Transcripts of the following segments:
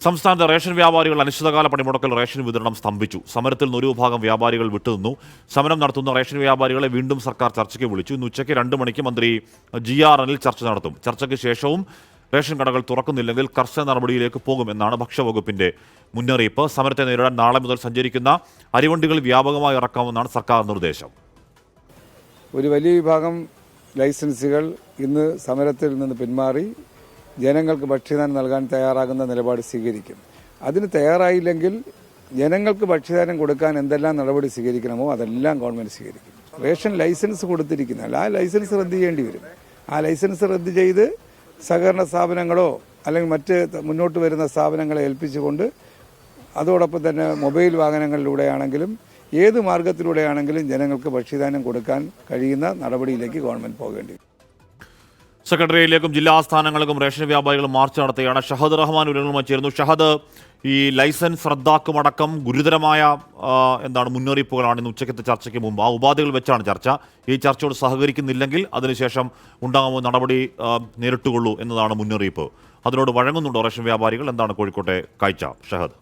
സംസ്ഥാനത്തെ റേഷൻ വ്യാപാരികൾ അനിശ്ചിതകാല പണിമുടക്കൽ റേഷൻ വിതരണം സ്തംഭിച്ചു. സമരത്തിൽ നിന്ന് ഒരു വിഭാഗം വ്യാപാരികൾ വിട്ടുനിന്നു. സമരം നടത്തുന്ന റേഷൻ വ്യാപാരികളെ വീണ്ടും സർക്കാർ ചർച്ചയ്ക്ക് വിളിച്ചു. ഇന്ന് ഉച്ചയ്ക്ക് 2 മണിക്ക് മന്ത്രി GR അനിൽ ചർച്ച നടത്തും. ചർച്ചയ്ക്ക് ശേഷവും റേഷൻ കടകൾ തുറക്കുന്നില്ലെങ്കിൽ കർശന നടപടിയിലേക്ക് പോകുമെന്നാണ് ഭക്ഷ്യവകുപ്പിന്റെ മുന്നറിയിപ്പ്. സമരത്തെ നേരിടാൻ നാളെ മുതൽ സഞ്ചരിക്കുന്ന അരിവണ്ടികൾ വ്യാപകമായി ഇറക്കാമെന്നാണ് സർക്കാർ നിർദ്ദേശം. ഒരു വലിയ വിഭാഗം ലൈസൻസുകൾ ഇന്ന് സമരത്തിൽ നിന്ന് പിന്മാറി ജനങ്ങൾക്ക് ഭക്ഷ്യധാന്യം നൽകാൻ തയ്യാറാകുന്ന നിലപാട് സ്വീകരിക്കും. അതിന് തയ്യാറായില്ലെങ്കിൽ ജനങ്ങൾക്ക് ഭക്ഷ്യധാന്യം കൊടുക്കാൻ എന്തെല്ലാം നടപടി സ്വീകരിക്കണമോ അതെല്ലാം ഗവൺമെന്റ് സ്വീകരിക്കും. റേഷൻ ലൈസൻസ് കൊടുത്തിരിക്കുന്ന ആ ലൈസൻസ് റദ്ദ് ചെയ്യേണ്ടി വരും. ആ ലൈസൻസ് റദ്ദ് ചെയ്ത് സഹകരണ സ്ഥാപനങ്ങളോ അല്ലെങ്കിൽ മറ്റ് മുന്നോട്ട് വരുന്ന സ്ഥാപനങ്ങളെ ഏൽപ്പിച്ചുകൊണ്ട് അതോടൊപ്പം തന്നെ മൊബൈൽ വാഹനങ്ങളിലൂടെയാണെങ്കിലും ഏത് മാർഗത്തിലൂടെയാണെങ്കിലും ജനങ്ങൾക്ക് ഭക്ഷ്യധാന്യം കൊടുക്കാൻ കഴിയുന്ന നടപടിയിലേക്ക് ഗവൺമെന്റ് പോകേണ്ടി വരും. സെക്രട്ടേറിയറ്റിലേക്കും ജില്ലാ ആസ്ഥാനങ്ങളിലേക്കും റേഷൻ വ്യാപാരികൾ മാർച്ച് നടത്തുകയാണ്. ഷഹദ് റഹ്മാൻ വിവരങ്ങളുമായി ചേരുന്നു. ഷഹദ്, ഈ ലൈസൻസ് റദ്ദാക്കുമടക്കം ഗുരുതരമായ മുന്നറിയിപ്പുകളാണ് ഇന്ന് ഉച്ചയ്ക്കത്തെ ചർച്ചയ്ക്ക് മുമ്പ്. ആ ഉപാധികൾ വെച്ചാണ് ചർച്ച. ഈ ചർച്ചയോട് സഹകരിക്കുന്നില്ലെങ്കിൽ അതിനുശേഷം ഉണ്ടാകുമ്പോൾ നടപടി നേരിട്ടുകൊള്ളൂ എന്നതാണ് മുന്നറിയിപ്പ്. അതിനോട് വഴങ്ങുന്നുണ്ടോ റേഷൻ വ്യാപാരികൾ? എന്താണ് കോഴിക്കോട്ടെ കാഴ്ച? ഷഹദ്.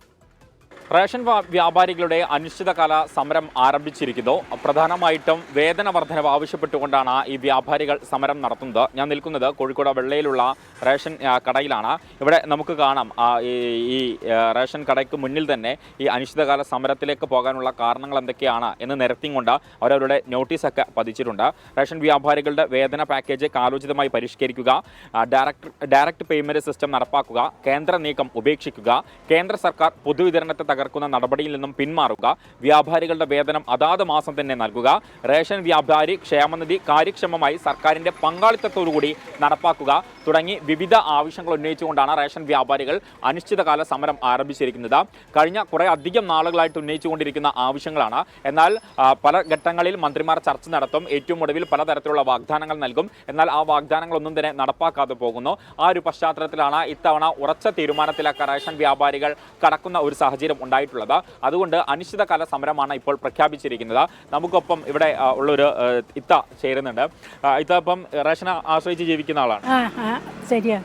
റേഷൻ വ്യാപാരികളുടെ അനിശ്ചിതകാല സമരം ആരംഭിച്ചിരിക്കുന്നു. പ്രധാനമായിട്ടും വേതന വർധനവ് ആവശ്യപ്പെട്ടുകൊണ്ടാണ് ഈ വ്യാപാരികൾ സമരം നടത്തുന്നത്. ഞാൻ നിൽക്കുന്നത് കോഴിക്കോട് വെള്ളയിലുള്ള റേഷൻ കടയിലാണ്. ഇവിടെ നമുക്ക് കാണാം ഈ റേഷൻ കടയ്ക്ക് മുന്നിൽ തന്നെ ഈ അനിശ്ചിതകാല സമരത്തിലേക്ക് പോകാനുള്ള കാരണങ്ങൾ എന്തൊക്കെയാണ് എന്ന് നിരത്തിക്കൊണ്ട് അവരവരുടെ നോട്ടീസൊക്കെ പതിച്ചിട്ടുണ്ട്. റേഷൻ വ്യാപാരികളുടെ വേതന പാക്കേജ് കാലോചിതമായി പരിഷ്കരിക്കുക, ഡയറക്റ്റ് പേയ്മെന്റ് സിസ്റ്റം നടപ്പാക്കുക, കേന്ദ്ര നീക്കം ഉപേക്ഷിക്കുക, കേന്ദ്ര സർക്കാർ പൊതുവിതരണത്തെ തകർക്കുന്ന നടപടിയിൽ നിന്നും പിന്മാറുക, വ്യാപാരികളുടെ വേതനം അതാത് മാസം തന്നെ നൽകുക, റേഷൻ വ്യാപാരി ക്ഷേമനിധി കാര്യക്ഷമമായി സർക്കാരിന്റെ പങ്കാളിത്തത്തോടുകൂടി നടപ്പാക്കുക തുടങ്ങി വിവിധ ആവശ്യങ്ങൾ ഉന്നയിച്ചുകൊണ്ടാണ് റേഷൻ വ്യാപാരികൾ അനിശ്ചിതകാല സമരം ആരംഭിച്ചിരിക്കുന്നത്. കഴിഞ്ഞ കുറേ അധികം നാളുകളായിട്ട് ഉന്നയിച്ചുകൊണ്ടിരിക്കുന്ന ആവശ്യങ്ങളാണ്. എന്നാൽ പല ഘട്ടങ്ങളിൽ മന്ത്രിമാർ ചർച്ച നടത്തും. ഏറ്റവും ഒടുവിൽ പലതരത്തിലുള്ള വാഗ്ദാനങ്ങൾ നൽകും. എന്നാൽ ആ വാഗ്ദാനങ്ങളൊന്നും തന്നെ നടപ്പാക്കാതെ പോകുന്നു. ആ ഒരു പശ്ചാത്തലത്തിലാണ് ഇത്തവണ ഉറച്ച തീരുമാനത്തിലൊക്കെ റേഷൻ വ്യാപാരികൾ കടക്കുന്ന ഒരു സാഹചര്യം ഉണ്ടായിട്ടുള്ളത്. അതുകൊണ്ട് അനിശ്ചിതകാല സമരമാണ് ഇപ്പോൾ പ്രഖ്യാപിച്ചിരിക്കുന്നത്. നമുക്കൊപ്പം ഇവിടെ ഉള്ളൊരു ഇത്ത ചേരുന്നുണ്ട്. ഇത്ത ഇപ്പം റേഷനെ ആശ്രയിച്ച് ജീവിക്കുന്ന ആളാണ്. ശരിയാ,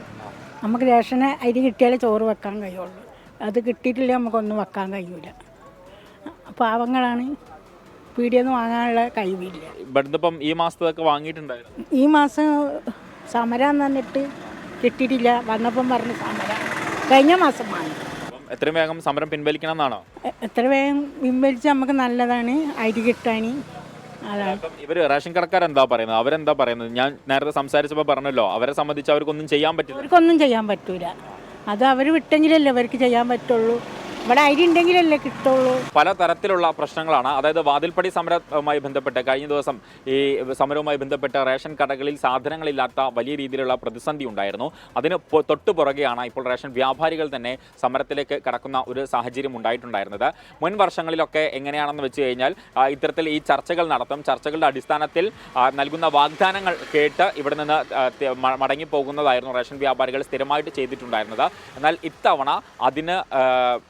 നമുക്ക് റേഷന് അരി കിട്ടിയാലേ ചോറ് വെക്കാൻ കഴിയുള്ളൂ. അത് കിട്ടിയിട്ടില്ല നമുക്കൊന്നും വെക്കാൻ കഴിയൂല. പാവങ്ങളാണ്, പീടിയൊന്നും വാങ്ങാനുള്ള കഴിവില്ല. ഇവിടുന്ന് ഇപ്പം ഈ മാസത്തൊക്കെ വാങ്ങിയിട്ടുണ്ടായിരുന്നു. ഈ മാസം സമരം തന്നിട്ട് കിട്ടിയിട്ടില്ല. വന്നപ്പം പറഞ്ഞ് സമരം കഴിഞ്ഞ മാസം വാങ്ങി. എത്രയും വേഗം സമരം പിൻവലിക്കണം എന്നാണോ? എത്ര വേഗം പിൻവലിച്ചാൽ നമുക്ക് നല്ലതാണ്, അരി കിട്ടാൻ. ഇവര് റേഷൻ കടക്കാരെന്താ പറയുന്നത്? അവരെന്താ പറയുന്നത്? ഞാൻ നേരത്തെ സംസാരിച്ചപ്പോൾ പറഞ്ഞല്ലോ, അവരെ സംബന്ധിച്ച് അവർക്കൊന്നും ചെയ്യാൻ പറ്റില്ല. അവർക്കൊന്നും ചെയ്യാൻ പറ്റൂല. അത് അവർ വിട്ടെങ്കിലല്ലേ അവർക്ക് ചെയ്യാൻ പറ്റുള്ളൂ. ഇവിടെ അരി ഉണ്ടെങ്കിലല്ലേ കിട്ടുള്ളൂ. പല തരത്തിലുള്ള പ്രശ്നങ്ങളാണ്. അതായത് വാതിൽപ്പടി സമരവുമായി ബന്ധപ്പെട്ട് കഴിഞ്ഞ ദിവസം ഈ സമരവുമായി ബന്ധപ്പെട്ട് റേഷൻ കടകളിൽ സാധനങ്ങളില്ലാത്ത വലിയ രീതിയിലുള്ള പ്രതിസന്ധി ഉണ്ടായിരുന്നു. അതിന് തൊട്ടു പുറകെയാണ് ഇപ്പോൾ റേഷൻ വ്യാപാരികൾ തന്നെ സമരത്തിലേക്ക് കടക്കുന്ന ഒരു സാഹചര്യം ഉണ്ടായിട്ടുണ്ടായിരുന്നത്. മുൻ വർഷങ്ങളിലൊക്കെ എങ്ങനെയാണെന്ന് വെച്ച് കഴിഞ്ഞാൽ ഇത്തരത്തിൽ ഈ ചർച്ചകൾ നടത്തും. ചർച്ചകളുടെ അടിസ്ഥാനത്തിൽ നൽകുന്ന വാഗ്ദാനങ്ങൾ കേട്ട് ഇവിടെ നിന്ന് മടങ്ങിപ്പോകുന്നതായിരുന്നു റേഷൻ വ്യാപാരികൾ സ്ഥിരമായിട്ട് ചെയ്തിട്ടുണ്ടായിരുന്നത്. എന്നാൽ ഇത്തവണ അതിന്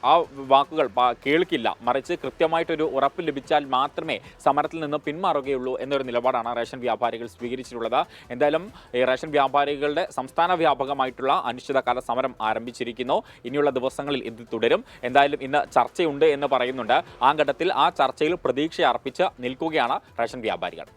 ആ വാക്കുകൾ കേൾക്കില്ല. മറിച്ച് കൃത്യമായിട്ടൊരു ഉറപ്പ് ലഭിച്ചാൽ മാത്രമേ സമരത്തിൽ നിന്ന് പിന്മാറുകയുള്ളൂ എന്നൊരു നിലപാടാണ് റേഷൻ വ്യാപാരികൾ സ്വീകരിച്ചിട്ടുള്ളത്. എന്തായാലും ഈ റേഷൻ വ്യാപാരികളുടെ സംസ്ഥാന വ്യാപകമായിട്ടുള്ള അനിശ്ചിതകാല സമരം ആരംഭിച്ചിരിക്കുന്നു. ഇനിയുള്ള ദിവസങ്ങളിൽ ഇത് തുടരും. എന്തായാലും ഇന്ന് ചർച്ചയുണ്ട് എന്ന് പറയുന്നുണ്ട്. ആ ഘട്ടത്തിൽ ആ ചർച്ചയിൽ പ്രതീക്ഷ അർപ്പിച്ച് നിൽക്കുകയാണ് റേഷൻ വ്യാപാരികൾ.